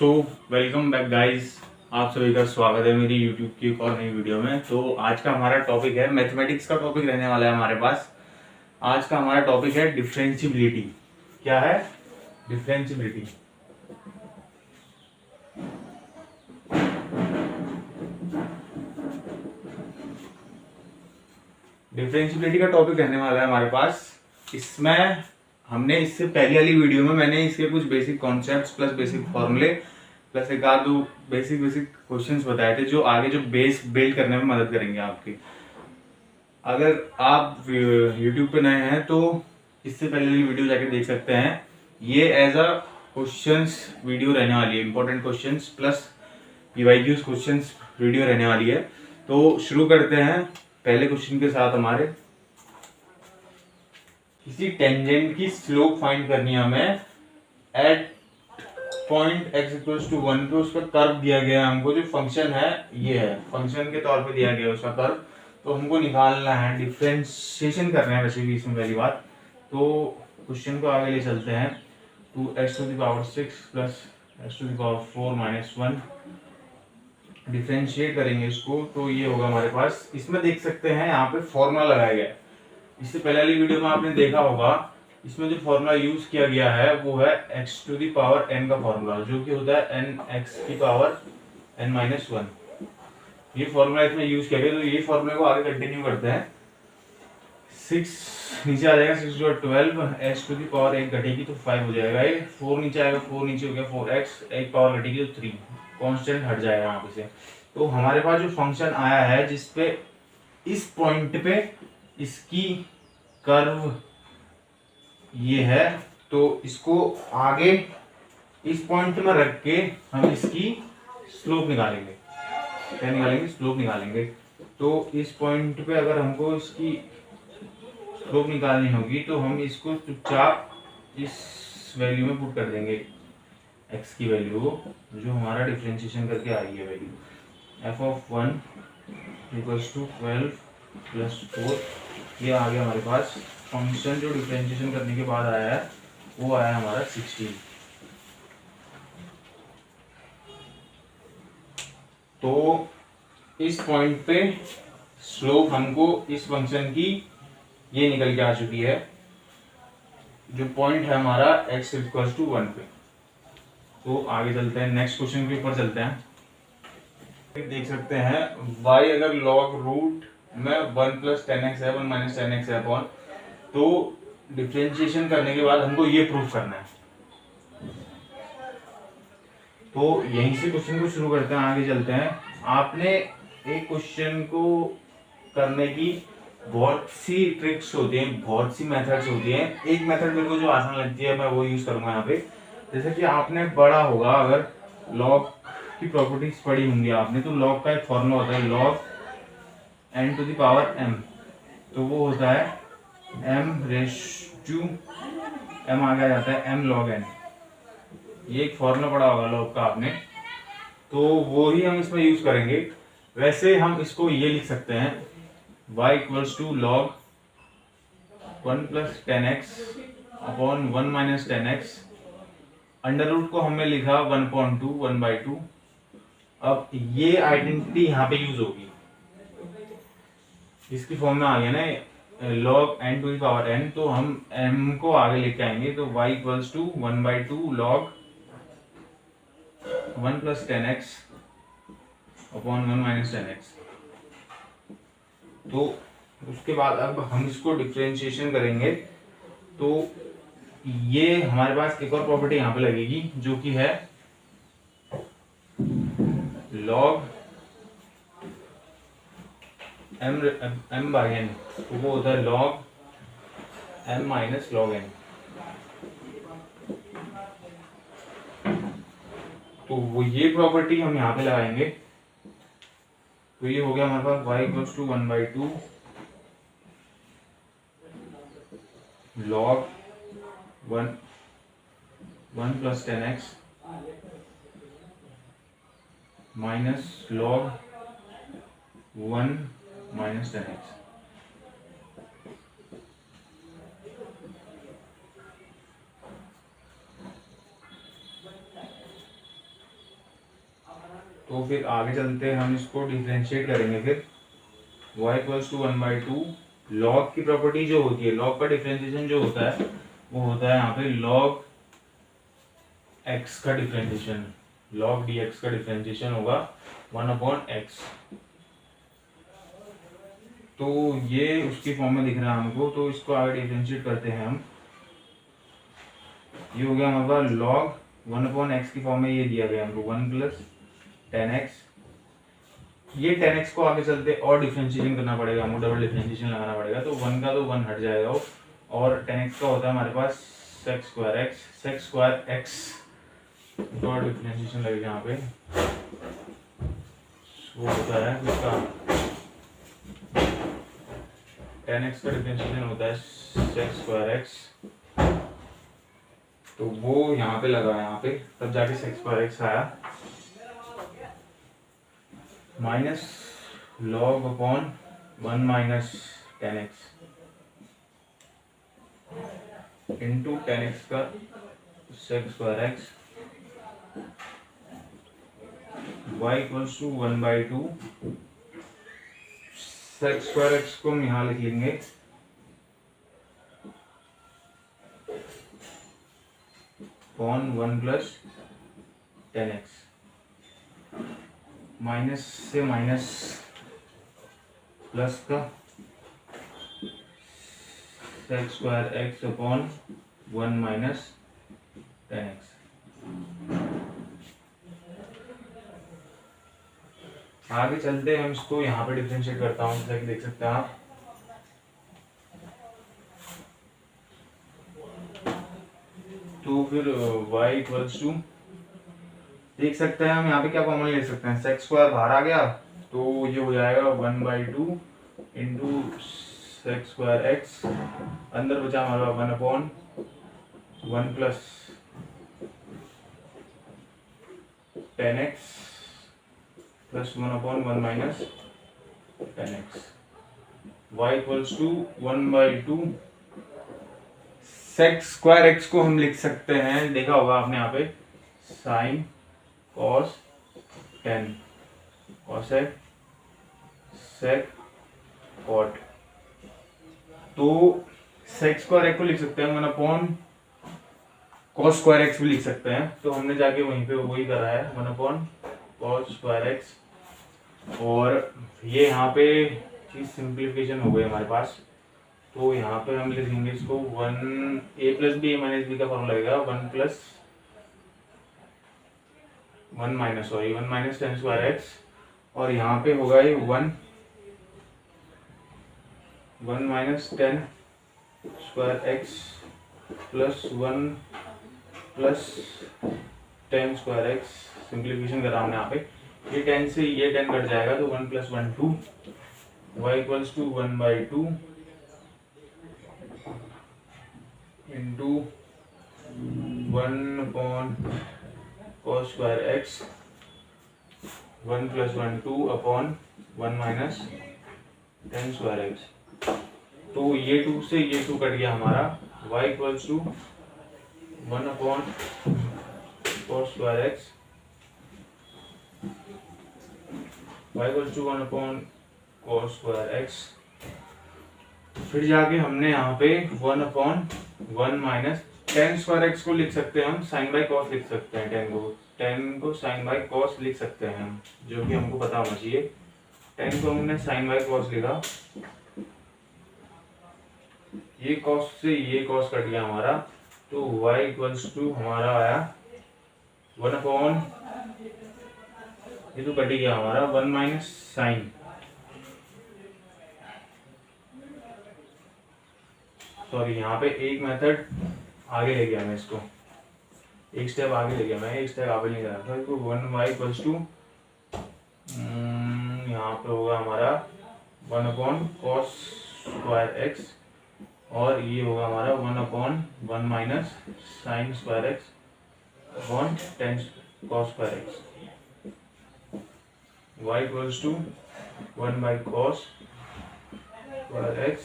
So welcome back guys. आप सभी का स्वागत है मेरी यूट्यूब की एक और नई वीडियो में। तो आज का हमारा टॉपिक है मैथमेटिक्स का टॉपिक रहने वाला है हमारे पास। आज का हमारा टॉपिक है डिफरेंशियबिलिटी। क्या है? डिफरेंशियबिलिटी। डिफरेंशियबिलिटी का टॉपिक रहने वाला है हमारे पास। इसमें हमने इससे पहले वाली वीडियो में मैंने इसके कुछ बेसिक कॉन्सेप्ट्स प्लस बेसिक फॉर्मूले प्लस एक आध दो बेसिक क्वेश्चंस बताए थे जो आगे जो बेस बिल्ड करने में मदद करेंगे आपकी। अगर आप YouTube पे नए हैं तो इससे पहले वाली वीडियो जाके देख सकते हैं। ये एज अ क्वेश्चंस वीडियो रहने वाली है, important questions plus PYQs questions video रहने वाली है। तो शुरू करते हैं पहले क्वेश्चन के साथ। हमारे किसी टेंजेंट की स्लोप फाइंड करनी है हमें at point x equals to 1 पे। उसका कर्व दिया गया है हमको, जो फंक्शन है ये है, फंक्शन के तौर पे दिया गया है उसका कर्व। तो हमको निकालना है, डिफरेंशिएशन करना है वैसे भी इसमें पहली बात। तो क्वेश्चन को आगे ले चलते हैं। 2x to the power 6 plus x टू द पावर 4 माइनस 1 डिफरेंशिएट करेंगे इसको। तो ये होगा हमारे पास, इसमें देख सकते हैं यहाँ पे फॉर्मूला लगाया गया है। इससे पहले वाली वीडियो में आपने देखा होगा, इसमें जो फॉर्मूला यूज किया गया है वो है x to the power n का फॉर्मूला, जो कि होता है n x की पावर n माइनस 1। ये फॉर्मूला इसमें यूज किया गया। तो ये फॉर्मूले को आगे कंटिन्यू करते हैं। 6 नीचे आ जाएगा, 6 जो 12, x टू दी पावर 1 घटेगी तो 5 हो जाएगा। ये 4 नीचे आएगा, 4 नीचे हो गया 4x, एक पावर घटेगी तो 3, कांस्टेंट हट जाएगा यहाँ पे से। तो हमारे पास जो फंक्शन आया है जिसपे इस पॉइंट पे इसकी कर्व ये है, तो इसको आगे इस पॉइंट में रख के हम इसकी स्लोप निकालेंगे। क्या निकालेंगे? स्लोप निकालेंगे। तो इस पॉइंट पे अगर हमको इसकी स्लोप निकालनी होगी तो हम इसको चुपचाप इस वैल्यू में पुट कर देंगे, x की वैल्यू जो हमारा डिफरेंशिएशन करके आई है value f of 1 equals to 12 plus 4। ये आ गया हमारे पास। फंक्शन जो डिफरेंशिएशन करने के बाद आया है वो आया हमारा 16। तो इस पॉइंट पे स्लोप हमको इस फंक्शन की ये निकल के आ चुकी है, जो पॉइंट है हमारा x इक्वल्स टू 1 पे। तो आगे चलते हैं, नेक्स्ट क्वेश्चन के ऊपर चलते हैं। देख सकते हैं y अगर log रूट में 1 प्लस 10x है, 1 माइनस 10x है अपॉन, तो डिफरेंशिएशन करने के बाद हमको ये प्रूव करना है। तो यहीं से क्वेश्चन को शुरू करते हैं, आगे चलते हैं। आपने एक क्वेश्चन को करने की बहुत सी ट्रिक्स होती हैं, बहुत सी मेथड्स होती हैं। एक मेथड मेरे को जो आसान लगती है मैं वो यूज करूंगा यहाँ पे। जैसे कि आपने पढ़ा होगा, अगर लॉग की प्रॉपर्टीज पढ़ी होंगी आपने, तो लॉग का एक फॉर्मूला होता है log n to the power m। तो वो होता है m रेश टू m, आगे आ जाता है m log n। ये एक फॉर्मूला पढ़ा होगा लॉग का आपने, तो वो ही हम इसमें यूज करेंगे। वैसे हम इसको ये लिख सकते हैं y equals to log 1 plus 10x upon 1 minus 10x। Under root को हमने लिखा 1/2, 1/2। अब ये आइडेंटिटी यहाँ पे यूज होगी, इसकी फॉर्म में आ गया ना log n to the power n। तो हम m को आगे लेके आएंगे, तो y equals to 1/2 log 1 plus 10x upon 1 minus 10x। तो उसके बाद अब हम इसको डिफरेंशिएशन करेंगे। तो ये हमारे पास एक और प्रॉपर्टी यहाँ पे लगेगी, जो कि है लॉग m बाई n। तो वो होता है log m minus log n। तो वो ये प्रॉपर्टी हम यहाँ पे लगाएंगे। तो ये हो गया हमारे पास y equals to 1/2 log 1 plus 10x minus log 1 minus 10x। तो फिर आगे चलते हैं, हम इसको डिफ्रेंशिएट करेंगे। फिर y इक्वल्स टू 1/2 लॉग की प्रॉपर्टी जो होती है, लॉग का डिफ्रेंशिएशन जो होता है वो होता है यहाँ पे लॉग x का डिफ्रेंशिएशन, लॉग dx का डिफ्रेंशिएशन होगा 1/x। तो ये उसकी फॉर्म में दिख रहा है हमको, तो इसको आगे डिफ्रेंशिएट करते हैं हम। ये हो गया हमारे पास लॉग 1/x की फॉर्म में, ये दिया गया हमको 1 + 10x। ये 10x को आगे चलते और डिफ्रेंशिएशन करना पड़ेगा हमको, डबल डिफ्रेंशिएशन लगाना पड़ेगा। तो 1 का तो 1 हट जाएगा वो, और 10x का होता है हमारे पास sec² x का डिफ्रेंशिएशन लगेगा यहाँ पे। वो होता है इसका 10x का डिफ्रेंशिएशन होता है sec² x। तो वो यहाँ पे लगा है, यहाँ पे तब जाके sec² x आया, minus log upon 1 - 10x into 10x का sec² x, y equals to 1/2 sec² x को हम यहाँ लिख लेंगे अपॉन 1 + 10x, माइनस से माइनस प्लस का sec² x अपॉन 1 - 10x। आगे चलते हैं, हम इसको यहाँ पे डिफरेंशिएट करता हूँ, जैसा कि देख सकते हैं आप। तो फिर y इक्वल्स टू, देख सकते हैं हम यहाँ पे क्या कॉमन ले सकते हैं, sec² बाहर आ गया तो ये हो जाएगा 1/2 इंटू sec² x, अंदर बचा हमारा 1/1 + 10x plus 1/1 - 10x। y equals to 1/2 sec² x को हम लिख सकते हैं, देखा होगा आपने यहाँ पे, sin cos 10 cosec sec cot। तो sec² x को लिख सकते हैं 1/cos² x भी लिख सकते हैं। तो हमने जाके वहीं पे वही करा है 1/cos² x, और ये यहाँ पे चीज सिंप्लीफिकेशन हो गई हमारे पास। तो यहाँ पे हम लिखेंगे इसको 1a + b - b का फॉर्मूला लगेगा 1 - 10² x, और यहाँ पे होगा ये 1 - 10² x प्लस 1 + 10² x। सिंप्लीफिकेशन करा हमने यहाँ पे, ये 10 से ये 10 कट जाएगा तो 1 + 1 2, y equals to 1/2 into 1/cos² x 1 + 1 2 upon 1 - 10² x। तो ये 2 से ये 2 कट गया हमारा, y equals to 1/cos² x, y equals to 1/cos² x। फिर जाके हमने यहाँ पे 1/1 - 10² x को लिख सकते हैं हम sin/cos लिख सकते हैं, 10 को sin/cos लिख सकते हैं हम, जो कि हमको पता होना चाहिए। 10 को हमने sin/cos लिखा, ये cos से ये cos कट गया हमारा, तो y इक्वल्स टू हमारा आया 1/, ये तो कट ही गया हमारा 1 - sin, सॉरी यहाँ पे एक मेथड आगे ले गया मैं इसको, एक स्टेप आगे ले गया मैं, एक स्टेप आगे नहीं गया था। तो 1y इक्वल्स टू यहाँ पे होगा हमारा 1/cos² x, और ये होगा हमारा 1/1 - sin² x upon 10cos² x। y equals to 1/cos² x,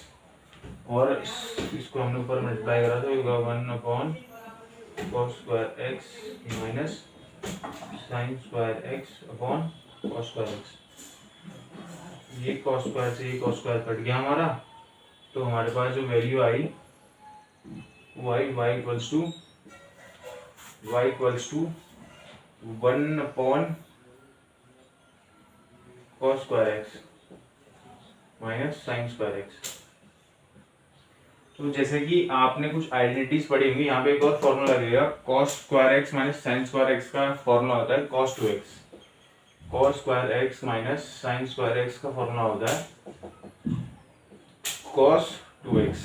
और इसको हमने ऊपर मल्टीप्लाई करा तो होगा 1/cos² x sign square x upon cos square x. ये कॉस स्क्वायर से ये कॉस स्क्वायर कट गया हमारा, तो हमारे पास जो वैल्यू आई y equals to 1 upon cos square x minus sine square x. तो जैसे कि आपने कुछ आइडेंटिटीज पढ़ी होंगी, यहाँ पे एक और फॉर्मूला लगेगा, cos square x minus sine square x का फॉर्मूला होता है cos 2x। Cos square x minus sine square x का फॉर्मूला होता है कॉस 2x।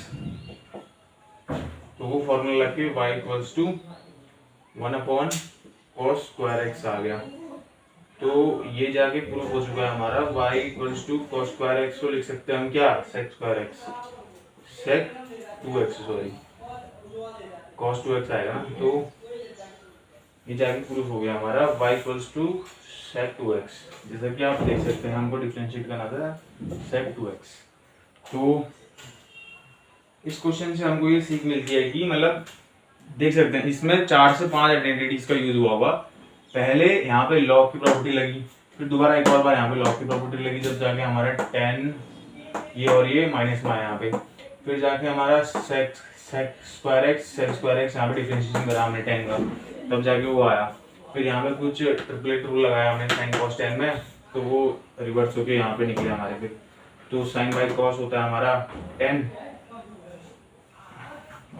तो वो फॉर्मूला लग के y equals to 1 upon cos square x आ गया। तो ये जाके प्रूफ हो चुका है हमारा, y equals to cos square x को लिख सकते हैं हम क्या, sec square x, sec 2x, sorry cos 2x आएगा। तो ये जाके प्रूफ हो गया हमारा y equals to sec 2x। जैसा कि आप देख सकते हैं हमको डिफरेंशिएट करना था सेक 2x। तो इस क्वेश्चन से हमको ये सीख मिलती है कि मतलब देख सकते हैं इसमें 4 से 5 आइडेंटिटीज का यूज हुआ होगा। पहले यहाँ पे लॉग की प्रॉपर्टी लगी, फिर दोबारा एक और बार यहाँ पे लॉग की प्रॉपर्टी लगी, जब जाके हमारा 10 ये और ये माइनस में आया यहाँ पे, फिर जाके हमारा सेक स्क्वायर एक्स यहाँ पे डिफरेंशिएशन करा हमने 10 का, तब जाके वो आया। फिर यहाँ पे कुछ ट्रिपलेट रूल लगाया हमने साइन कॉस 10 में, तो वो रिवर्स होके यहाँ पे निकले हमारे फिर। तो साइन बाई कॉस होता है हमारा 10।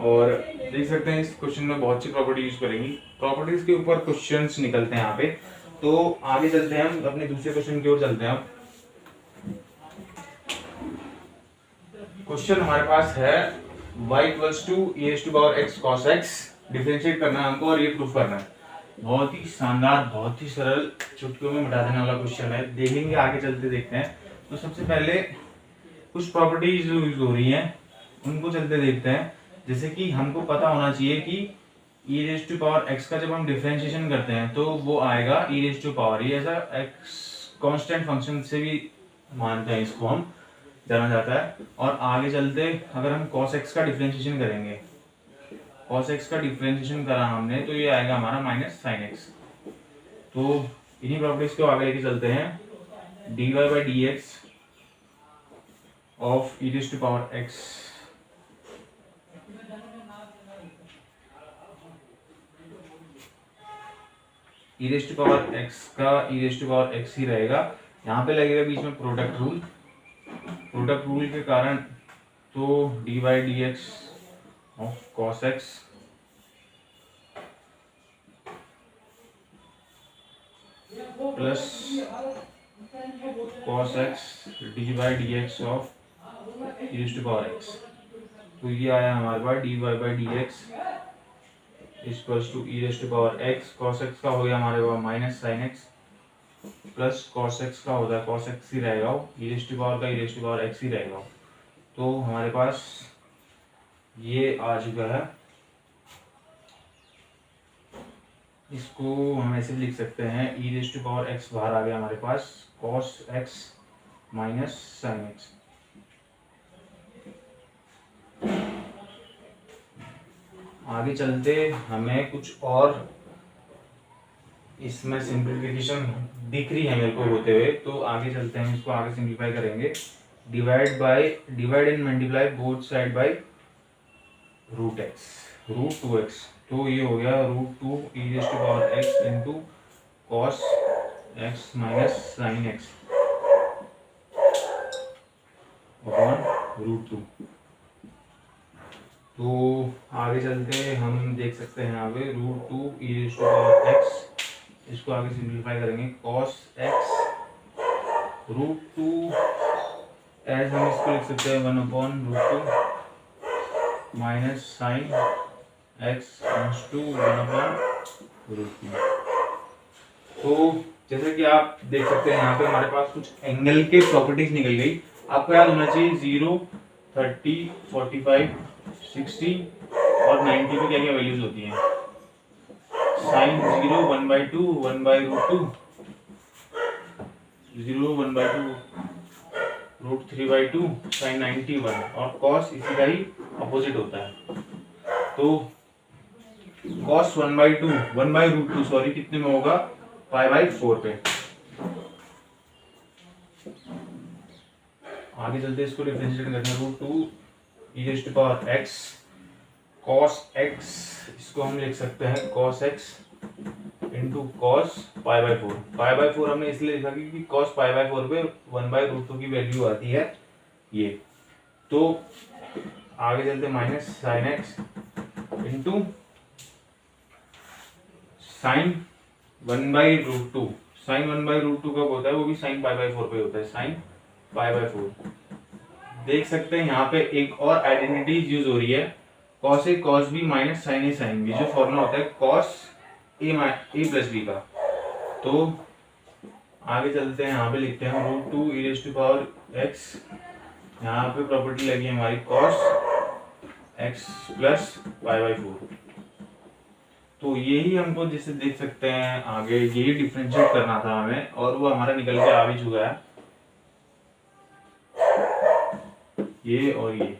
और देख सकते हैं इस क्वेश्चन में बहुत सी प्रॉपर्टी यूज करेंगी, प्रॉपर्टीज के ऊपर क्वेश्चंस निकलते हैं यहाँ पे। तो आगे चलते हैं हम अपने दूसरे क्वेश्चन की ओर चलते हैं। क्वेश्चन हमारे पास है y equals to e raise to power x cos x, differentiate करना है हमको और ये प्रूफ करना है। बहुत ही शानदार, बहुत ही सरल, चुटकियों में मिटा देने वाला क्वेश्चन है, देखेंगे आगे चलते देखते हैं। तो सबसे पहले कुछ प्रॉपर्टीज जो यूज हो रही हैं उनको चलते देखते हैं। जैसे कि हमको पता होना चाहिए कि e raise to power x का जब हम डिफरेंशिएशन करते हैं तो वो आएगा e रेज़ टू पावर, ये ऐसा x कांस्टेंट फंक्शन से भी मानते हैं, इसको हम जाना जाता है। और आगे चलते अगर हम cos x का डिफरेंशिएशन करेंगे, cos x का डिफरेंशिएशन करा हमने, तो ये आएगा हमारा माइनस साइन x। तो इन्हीं प्रॉपर्टीज को आगे लेके चलते हैं। dy by d x of e raise to power x e raise to power x का e raise to power x ही रहेगा। यहाँ पे लगेगा बीच में प्रोडक्ट रूल के कारण, तो d by d x of cos x plus cos x d by d x of e raise to power x. तो ये आया हमारे पास d y by d x equals to e raise to power x. Cos x का हो गया हमारे पास minus sine x, plus cos x का होता है कॉस एक्स ही रहेगा, ई रेज़ टू पावर का e raise to power x ही रहेगा। तो हमारे पास ये आ चुका है, इसको हम ऐसे लिख सकते हैं e raise to power x बाहर आ गया हमारे पास, cos x minus sine x. आगे चलते हमें कुछ और इसमें सिंप्लीफिकेशन दिख रही है मेरे को होते हुए, तो आगे चलते हैं, इसको आगे सिंप्लीफाई करेंगे। Divide and multiply both side by root root 2x। तो ये हो गया root 2 e raise to power x into cos x minus sine x upon root 2। तो आगे चलते हम देख सकते हैं यहाँ पे root 2 e raise to power x, इसको आगे सिंप्लीफाई करेंगे कॉस x रूट 2 एज हम इसको लिख सकते हैं 1 upon root 2 minus sine x to 1 upon root 2। तो जैसे कि आप देख सकते हैं यहाँ पे हमारे पास कुछ एंगल के प्रॉपर्टीज निकल गई। आपको याद होना चाहिए 0, 30, 45, 60 और 90 पे क्या क्या वैल्यूज होती हैं। साइन 0 1/2 1/√2, 0 1/2 √3/2 साइन 91, और कॉस इसी का ही अपोजिट होता है। तो कॉस 1/2 सॉरी कितने में होगा, π/4 पे। आगे चलते इसको डिफरेंशिएट करना, √2 e⁻x cos x, इसको हम लिख सकते हैं cos x इंटू cos π/4। π/4 हमने इसलिए लिखा क्योंकि cos π/4 पे 1/√2 की वैल्यू आती है ये। तो आगे चलते minus sin x into sin 1/√2। sin 1/√2 कब होता है, वो भी sin π/4 पे होता है, sin π/4। देख सकते हैं यहाँ पे एक और आइडेंटिटी यूज हो रही है, cos a cos b minus sin a sin b, जो फॉर्मूला होता है cos a प्लस b का। तो आगे चलते हैं, यहाँ पे लिखते हैं √2 e⁻x, यहाँ पे प्रॉपर्टी लगी है हमारी cos x प्लस π/4। तो यही हमको जिससे देख सकते हैं आगे, यही डिफरेंशिएट करना था हमें, और वो हमारा निकल के आ भी चुका है, ये और ये।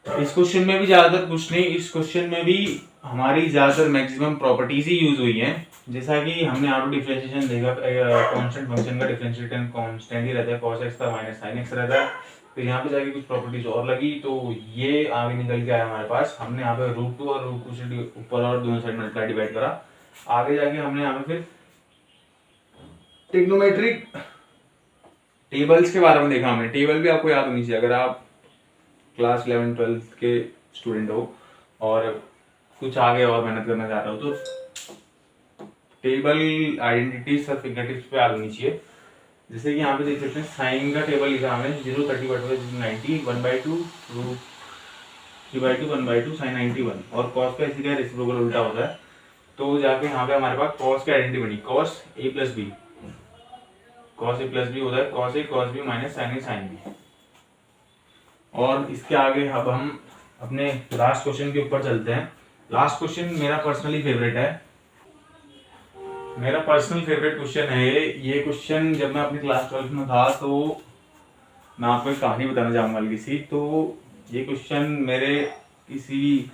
इस क्वेश्चन में भी ज्यादातर कुछ नहीं, इस क्वेश्चन में भी हमारी ज्यादातर मैक्सिमम प्रॉपर्टीज ही यूज हुई हैं। जैसा कि हमने ऑटो डिफरेंशिएशन देखा, कांस्टेंट फंक्शन का डिफरेंशिएशन कांस्टेंट ही रहता है, cos x का माइनस sin x रहता है। फिर यहाँ पे जाके कुछ प्रॉपर्टीज और लगी, तो ये आगे निकल के आया हमारे पास। हमने यहाँ पे √2 और √2 से ऊपर और दोनों साइड मल्टीप्लाई डिवाइड करा। आगे जाके हमने यहाँ पे फिर ट्रिग्नोमेट्रिक टेबल्स के बारे में देखा। हमने टेबल भी आपको याद होनी चाहिए अगर आप क्लास 11-12 के स्टूडेंट हो और कुछ आगे और मेहनत करना चाहते हो, तो टेबल आइडेंटिटीज और फिंगरटिप्स पे आ जानी चाहिए। जैसे कि यहाँ पे देख सकते हैं साइन का टेबल लिखा हमने 0/30/90 1/2 √3/2 1/2 sin 91, और cos का इसी का रेसिप्रोकल उल्टा होता है। तो जाके यहाँ पे हमारे पास cos की आइडेंटिटी बनी, cos a प्लस b होता है cos a cos b minus sin a sin b। और इसके आगे अब हम अपने लास्ट क्वेश्चन के ऊपर चलते हैं। लास्ट क्वेश्चन मेरा पर्सनली फेवरेट है, मेरा पर्सनल फेवरेट क्वेश्चन है ये क्वेश्चन। जब मैं अपनी क्लास 12 में था तो मैं आपको एक कहानी बताना चाहूँगा हल्की सी। तो ये क्वेश्चन मेरे किसी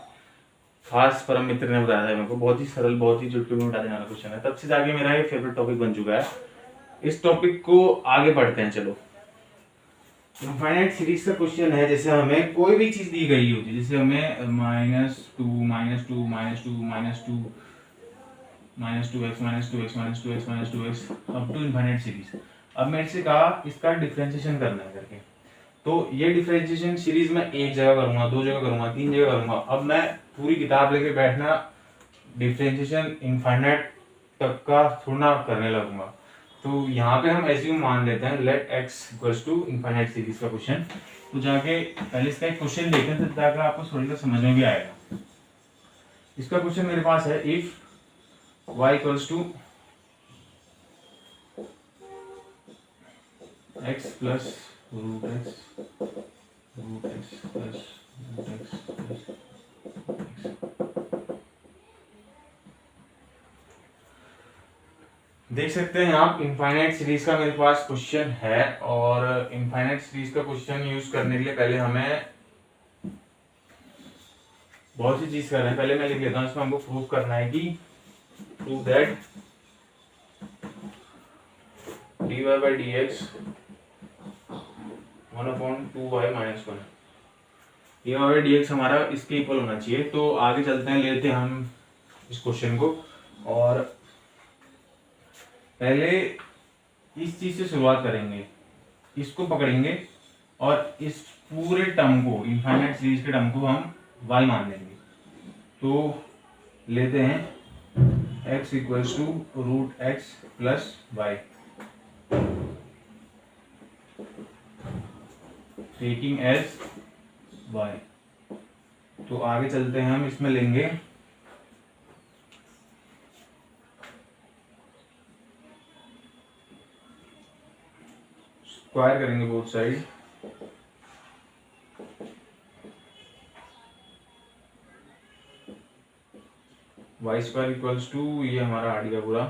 खास परम मित्र ने बताया था मेरे को, बहुत ही सरल, बहुत ही चुटकी में बता देने वाला क्वेश्चन है। तब से जाके मेरा ये फेवरेट टॉपिक बन चुका है। इस टॉपिक को आगे बढ़ते हैं, चलो। इनफाइनाइट सीरीज का क्वेश्चन है, जैसे हमें कोई भी चीज दी गई होती है, जैसे हमें -2 -2 -2 -2 -2 -2x -2x -2x -2x up to infinite series. अब मेरे से कहा इसका डिफरेंशिएशन करना है करके, तो ये डिफरेंशिएशन सीरीज में एक जगह करूंगा, दो जगह करूंगा, तीन जगह करूंगा। अब मैं पूरी किताब लेके बैठना डिफरेंशिएशन इनफाइनाइट तक का थोड़ा करने लगूंगा। तो यहाँ पे हम एज्यूम मान लेते हैं let x equals to infinite series का क्वेश्चन। तो जाके पहले इसका एक क्वेश्चन देखते हैं, तब जाकर आपको थोड़ी सा समझ में भी आएगा। इसका क्वेश्चन मेरे पास है, if y equals to x plus √x plus √x plus x। देख सकते हैं आप, इनफाइनाइट सीरीज का मेरे पास क्वेश्चन है, और इनफाइनाइट सीरीज का क्वेश्चन यूज करने के लिए पहले हमें बहुत सी चीज कर रहे हैं। पहले मैं लिख लेता हूँ, इसमें हमको प्रूव करना है कि prove that dy/dx 1/2y - 1 dy/dx हमारा इसके इक्वल होना चाहिए। तो आगे चलते हैं, लेते हैं हम इस क्वेश्चन को, और पहले इस चीज से शुरुआत करेंगे, इसको पकड़ेंगे और इस पूरे टर्म को, इनफाइनाइट सीरीज के टर्म को हम y मान लेंगे। तो लेते हैं x equals to √x plus y, taking as y। तो आगे चलते हैं, हम इसमें लेंगे स्क्वायर करेंगे both side, y² equals to ये हमारा आ गया पूरा,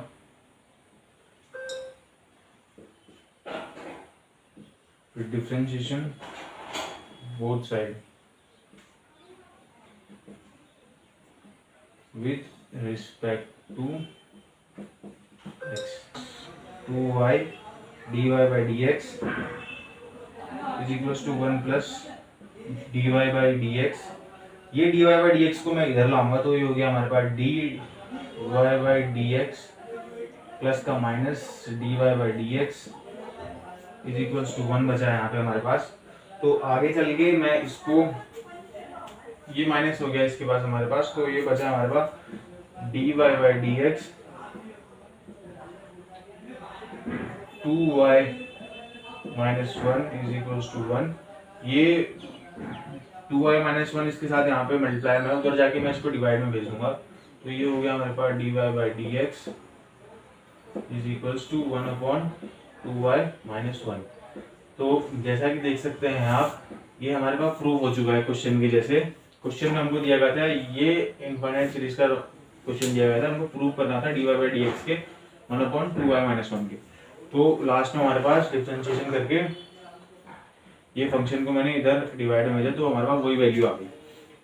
फिर differentiation both side, with respect to x, 2y dy by d x is equals to 1 plus dy by d x. ये dy बाई डी एक्स को मैं इधर लाऊंगा तो ये हो गया हमारे पास dy by d x plus का minus dy by d x is equals to 1 बचा है यहाँ पे हमारे पास। तो आगे चल के मैं इसको, ये माइनस हो गया इसके पास हमारे पास, तो ये बचा हमारे पास dy by d x 2y minus 1 is equals to 1। ये 2y माइनस 1 इसके साथ यहाँ पे मल्टीप्लाई, मैं उधर जाके मैं इसको डिवाइड में भेज दूंगा। तो ये हो गया हमारे पास dy by d x is equals to 1 upon 2y minus 1। तो जैसा कि देख सकते हैं आप, ये हमारे पास प्रूव हो चुका है क्वेश्चन के जैसे। क्वेश्चन में हमको दिया गया था, ये इनफाइनाइट सीरीज का क्वेश्चन दिया गया था, हमको प्रूव करना था dy बाई डी एक्स के 1 अपॉन 2y माइनस 1 के। तो लास्ट में हमारे पास डिफरेंशिएशन करके ये फंक्शन को मैंने इधर डिवाइड में भेजा, तो हमारे पास वही वैल्यू आ गई।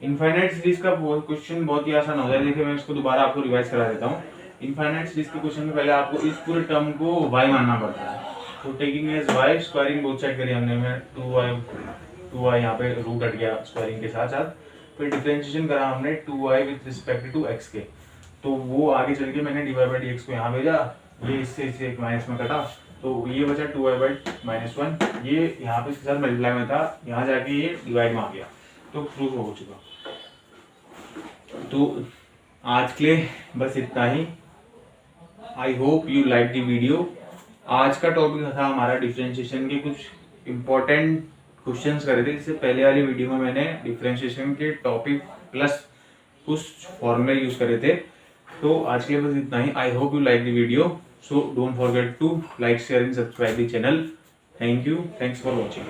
इनफाइनाइट सीरीज का क्वेश्चन बहुत ही आसान होता है। देखिए मैं इसको दोबारा आपको रिवाइज करा देता हूँ। इनफाइनाइट सीरीज के क्वेश्चन में पहले आपको इस पूरे टर्म को y मानना पड़ता है। तो taking as y, squaring both side करी हमने, में 2y यहाँ पे रूट हट गया स्क्वायरिंग के साथ साथ। फिर डिफरेंशिएशन करा हमने 2y with respect to x के, तो वो आगे चल के मैंने dy बाई डी एक्स को यहाँ भेजा, ये इससे एक माइनस में कटा, तो ये बचा 2y बाई माइनस 1। ये यहाँ पे इसके साथ मल्टीप्लाई में था, यहाँ जाके ये डिवाइड में आ गया, तो प्रूफ हो चुका। तो आज के लिए बस इतना ही। I hope you like the video. आज का टॉपिक था हमारा डिफरेंशिएशन के कुछ इम्पोर्टेंट क्वेश्चंस करे थे। इससे पहले वाली वीडियो में मैंने डिफरेंशिएशन के टॉपिक प्लस कुछ फॉर्मूले यूज करे थे। तो आज के लिए बस इतना ही। I hope you like the video, so don't forget to like, share and subscribe the channel. Thank you, thanks for watching.